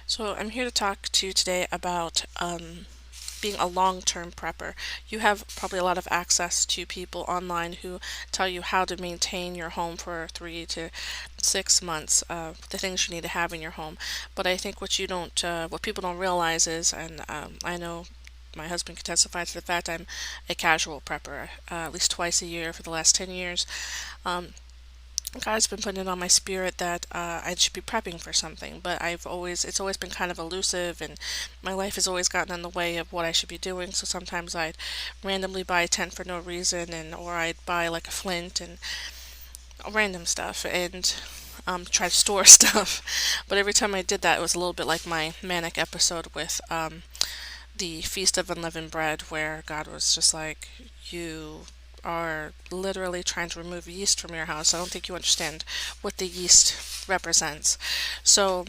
So I'm here to talk to you today about being a long-term prepper. You have probably a lot of access to people online who tell you how to maintain your home for 3 to 6 months, the things you need to have in your home. But I think what people don't realize is, and I know my husband can testify to the fact I'm a casual prepper, at least twice a year for the last 10 years. Um, God's been putting it on my spirit that I should be prepping for something, but it's always been kind of elusive, and my life has always gotten in the way of what I should be doing. So sometimes I'd randomly buy a tent for no reason, or I'd buy like a flint and random stuff, and try to store stuff. But every time I did that, it was a little bit like my manic episode with the Feast of Unleavened Bread, where God was just like, "You are literally trying to remove yeast from your house. I don't think you understand what the yeast represents." So,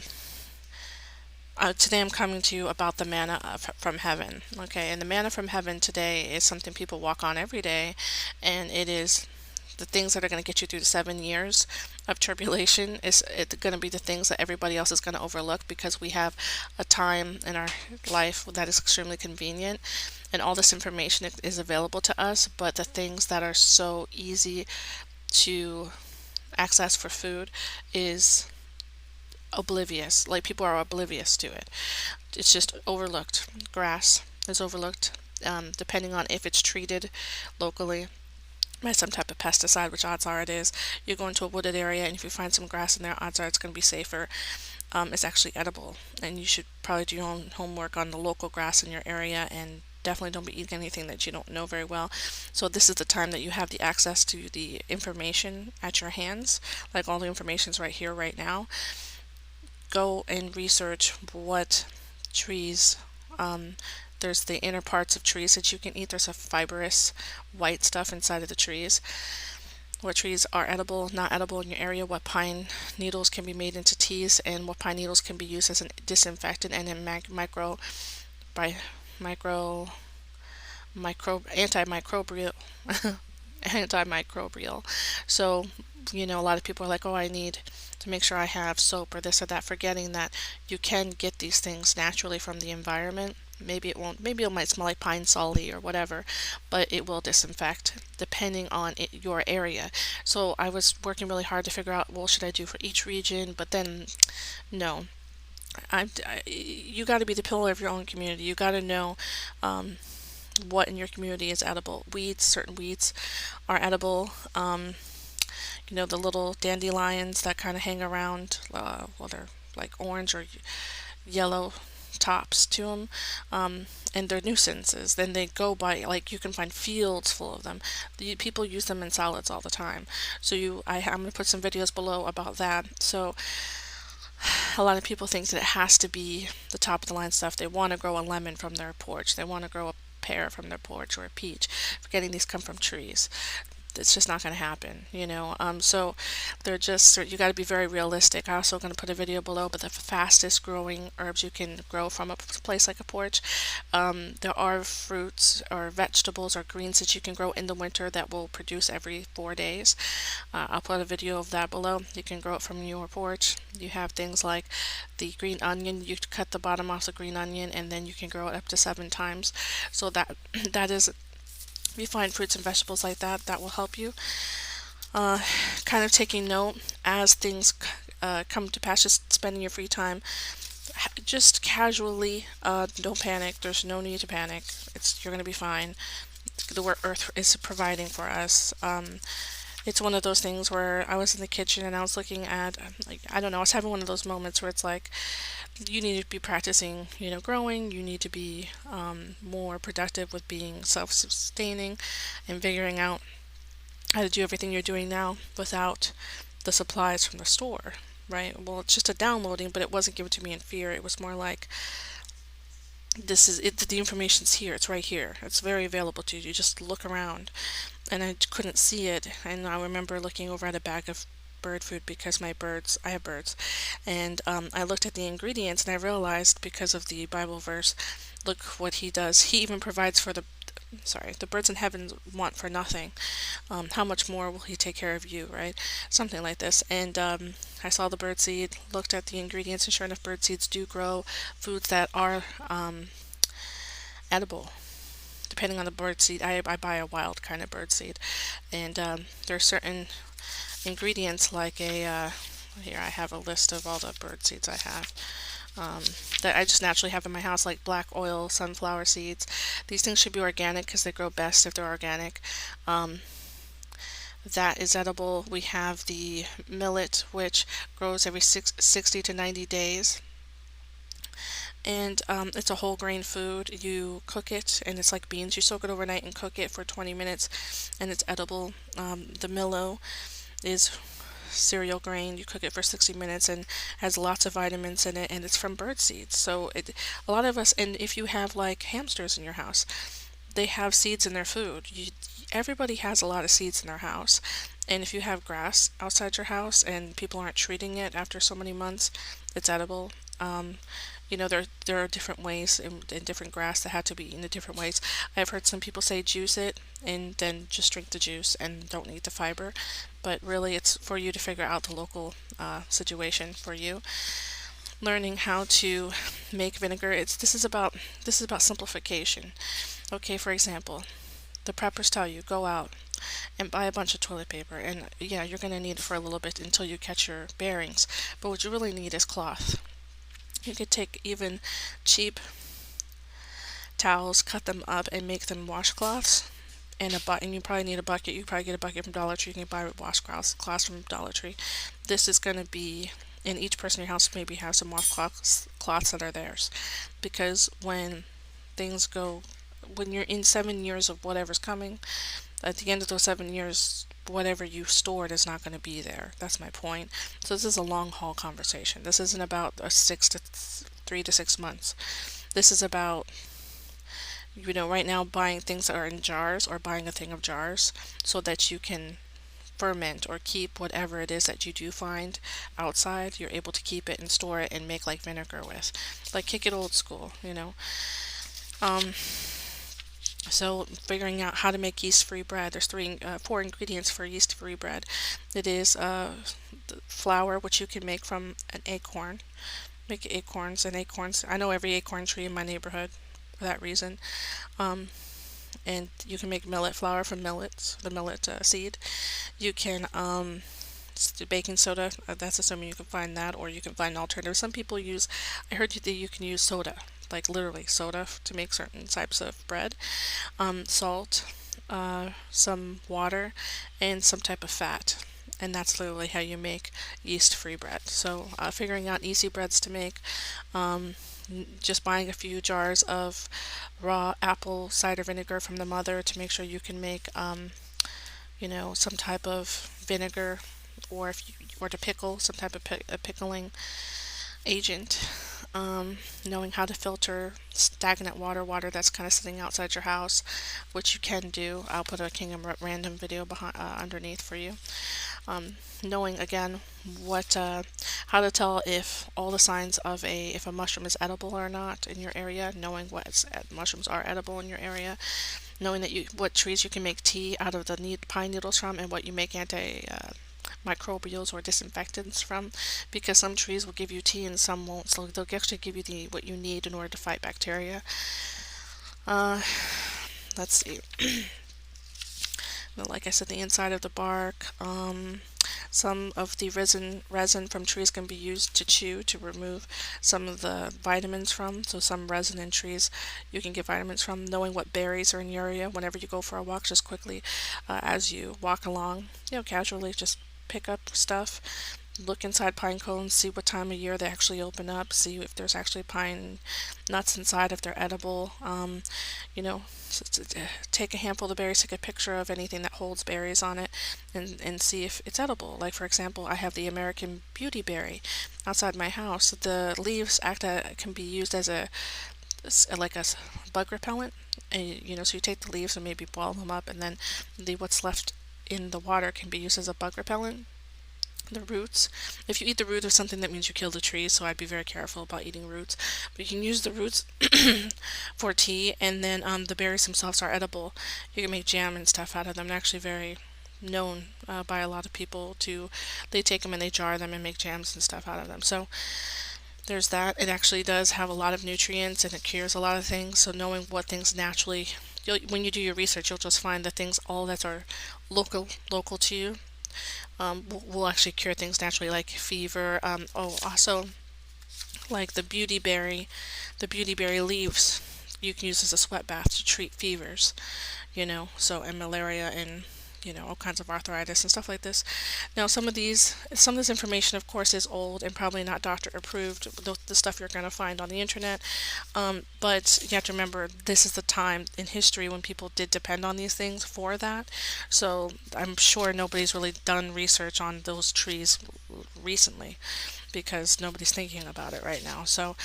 today I'm coming to you about the manna from heaven. Okay, and the manna from heaven today is something people walk on every day, and it is the things that are going to get you through the 7 years of tribulation. Is it going to be the things that everybody else is going to overlook because we have a time in our life that is extremely convenient and all this information is available to us, but the things that are so easy to access for food is oblivious. Like, people are oblivious to it. It's just overlooked. Grass is overlooked, depending on if it's treated locally by some type of pesticide, which odds are it is. You go into a wooded area, and if you find some grass in there, odds are it's going to be safer. It's actually edible, and you should probably do your own homework on the local grass in your area, and definitely don't be eating anything that you don't know very well. So this is the time that you have the access to the information at your hands. Like, all the information's right here, right now. Go and research what trees, there's the inner parts of trees that you can eat. There's a fibrous white stuff inside of the trees. What trees are edible, not edible in your area, what pine needles can be made into teas, and what pine needles can be used as a disinfectant and in by micro antimicrobial antimicrobial. So, a lot of people are like, "Oh, I need to make sure I have soap or this or that," forgetting that you can get these things naturally from the environment. Maybe it might smell like pine solly or whatever, but it will disinfect depending on your area. So I was working really hard to figure out, well, should I do for each region? But then, no. You got to be the pillar of your own community. You got to know what in your community is edible. Certain weeds are edible. The little dandelions that kind of hang around, well, they're like orange or yellow tops to them, and they're nuisances. Then they go by, like, you can find fields full of them. People use them in salads all the time. So I'm going to put some videos below about that. So a lot of people think that it has to be the top of the line stuff. They want to grow a lemon from their porch. They want to grow a pear from their porch or a peach, forgetting these come from trees. It's just not going to happen. So you got to be very realistic. I'm also going to put a video below, but the fastest growing herbs you can grow from a place like a porch. There are fruits or vegetables or greens that you can grow in the winter that will produce every 4 days. I'll put a video of that below. You can grow it from your porch. You have things like the green onion. You cut the bottom off the green onion, and then you can grow it up to 7 times. So that is, if you find fruits and vegetables like that, that will help you. Uh, Kind of taking note as things come to pass, just spending your free time just casually. Don't panic. There's no need to panic. You're going to be fine. The earth is providing for us. It's one of those things where I was in the kitchen and I was looking at, like, I don't know, I was having one of those moments where it's like, you need to be practicing, growing. You need to be more productive with being self-sustaining and figuring out how to do everything you're doing now without the supplies from the store, right? Well, it's just a downloading, but it wasn't given to me in fear. It was more like, this is it. The information's here. It's right here. It's very available to you. You just look around, and I couldn't see it. And I remember looking over at a bag of bird food because I have birds, and I looked at the ingredients and I realized, because of the Bible verse, look what he does. He even provides for sorry, the birds in heaven want for nothing. How much more will he take care of you, right? Something like this. And I saw the bird seed, looked at the ingredients, and sure enough, bird seeds do grow foods that are edible. Depending on the bird seed, I buy a wild kind of bird seed, and there are certain ingredients like here I have a list of all the bird seeds I have um, that I just naturally have in my house, like black oil, sunflower seeds. These things should be organic because they grow best if they're organic. Um, that is edible. We have the millet, which grows every 60 to 90 days. And it's a whole grain food. You cook it, and it's like beans. You soak it overnight and cook it for 20 minutes, and it's edible. The millow is cereal grain. You cook it for 60 minutes and has lots of vitamins in it, and it's from bird seeds. So a lot of us, and if you have like hamsters in your house, they have seeds in their food. Everybody has a lot of seeds in their house. And if you have grass outside your house and people aren't treating it after so many months, it's edible. Um, there are different ways and different grass that have to be eaten in different ways. I've heard some people say juice it and then just drink the juice and don't eat the fiber, but really it's for you to figure out the local situation for you. Learning how to make vinegar. This is about simplification. Okay, for example, the preppers tell you go out and buy a bunch of toilet paper, and yeah, you're going to need it for a little bit until you catch your bearings. But what you really need is cloth. You could take even cheap towels, cut them up, and make them washcloths. And you probably need a bucket. You probably get a bucket from Dollar Tree. You can buy washcloths from Dollar Tree. This is going to be, and each person in your house maybe have some washcloths that are theirs, because things go, when you're in 7 years of whatever's coming, at the end of those 7 years, whatever you stored is not going to be there. That's my point. So this is a long haul conversation. This isn't about 3 to 6 months. This is about, right now buying things that are in jars or buying a thing of jars so that you can ferment or keep whatever it is that you do find outside. You're able to keep it and store it and make like vinegar with. Like kick it old school. Um, So figuring out how to make yeast-free bread. There's four ingredients for yeast-free bread. It is the flour, which you can make from an acorn. Make acorns and acorns. I know every acorn tree in my neighborhood for that reason. Um, and you can make millet flour from millets, the millet seed. You can baking soda. That's assuming you can find that, or you can find an alternative. Some people use. I heard that you can use soda, like literally soda, to make certain types of bread. Salt, some water, and some type of fat. And that's literally how you make yeast-free bread. So, figuring out easy breads to make, just buying a few jars of raw apple cider vinegar from the mother to make sure you can make, some type of vinegar, or to pickle some type of pickling agent. Knowing how to filter stagnant water that's kind of sitting outside your house, which you can do. I'll put a Kingdom Random video behind underneath for you. Knowing again how to tell if all the signs of if a mushroom is edible or not in your area. Knowing what mushrooms are edible in your area. Knowing what trees you can make tea out of the pine needles from, and what you make microbials or disinfectants from, because some trees will give you tea and some won't, so they'll actually give you what you need in order to fight bacteria. uh, let's see. Like I said, the inside of the bark. Some of the resin from trees can be used to chew to remove some of the vitamins from. So some resin in trees you can get vitamins from. Knowing what berries are in your area. Whenever you go for a walk, just quickly, as you walk along, casually just pick up stuff. Look inside pine cones, see what time of year they actually open up, see if there's actually pine nuts inside, if they're edible. Take a handful of berries, take a picture of anything that holds berries on it, and see if it's edible. Like, for example, I have the American Beauty berry outside my house. The leaves can be used as like a bug repellent. So you take the leaves and maybe boil them up, and then what's left in the water can be used as a bug repellent. the roots. If you eat the root of something, that means you kill the tree, so I'd be very careful about eating roots. But you can use the roots for tea, and then the berries themselves are edible. You can make jam and stuff out of them. They're actually very known by a lot of people to, they take them and they jar them and make jams and stuff out of them. So there's that. It actually does have a lot of nutrients and it cures a lot of things. So knowing what things naturally, when you do your research, you'll just find the things all that are local to you will actually cure things naturally, like fever. Also like the beauty berry leaves. You can use as a sweat bath to treat fevers, so and malaria and all kinds of arthritis and stuff like this. Now, some of this information, of course, is old and probably not doctor approved. The stuff you're going to find on the internet, but you have to remember this is the time in history when people did depend on these things for that. So I'm sure nobody's really done research on those trees recently because nobody's thinking about it right now. So,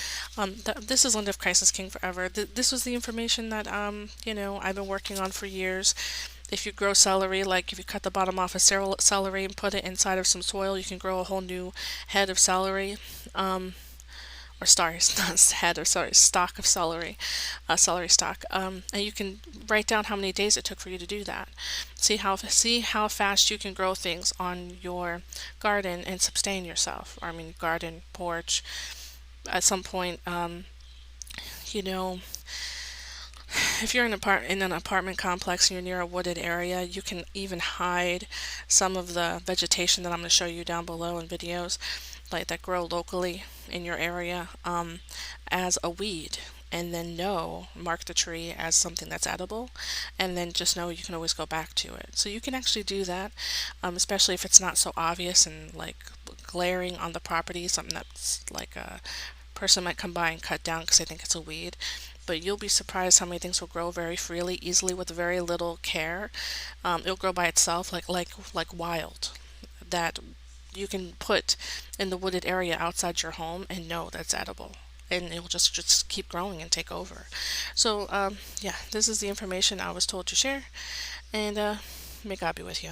this is Linda of Crisis King Forever. This was the information that I've been working on for years. If you grow celery, like if you cut the bottom off of celery and put it inside of some soil, you can grow a whole new head of celery. Or sorry, not head, or sorry, stalk of celery, celery stalk. And you can write down how many days it took for you to do that. See how fast you can grow things on your garden and sustain yourself. Or, I mean, garden, porch. At some point, you know, if you're in an apartment complex and you're near a wooded area, you can even hide some of the vegetation that I'm going to show you down below in videos, like that grow locally in your area, as a weed. And then mark the tree as something that's edible, and then just know you can always go back to it. So you can actually do that, especially if it's not so obvious and like glaring on the property, something that's like a person might come by and cut down because they think it's a weed. But you'll be surprised how many things will grow very freely, easily, with very little care. It'll grow by itself, like wild. That you can put in the wooded area outside your home and know that's edible. And it will just keep growing and take over. So, yeah, this is the information I was told to share. And may God be with you.